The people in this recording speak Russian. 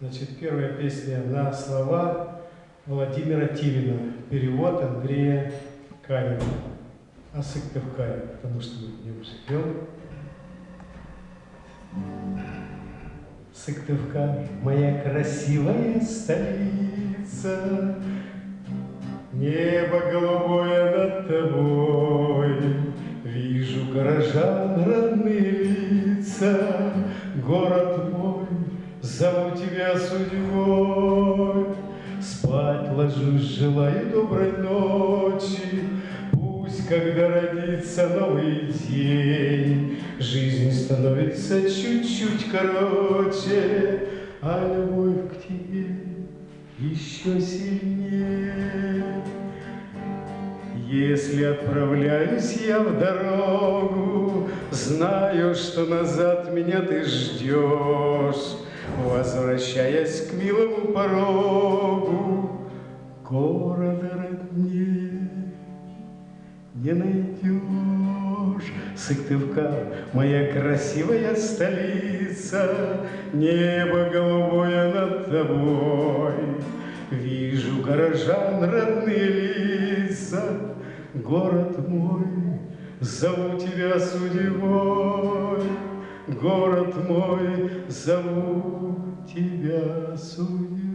Значит, первая песня на слова Владимира Тивина. Перевод Андрея Канина. О Сыктывкаре, потому что мы в нем живем. Сыктывкар, моя красивая столица, небо голубое над тобой, вижу горожан родные лица, город мой, зову тебя судьбой. Спать ложусь, желаю доброй ночи, пусть, когда родится новый день, жизнь становится чуть-чуть короче, а любовь к тебе еще сильнее. Если отправляюсь я в дорогу, знаю, что назад меня ты ждешь, возвращаясь к милому порогу, города роднее не найдешь. Сыктывкар, моя красивая столица, небо голубое над тобой, вижу горожан родные лица, город мой, зову тебя судьбой. Город мой, зову тебя судьбой.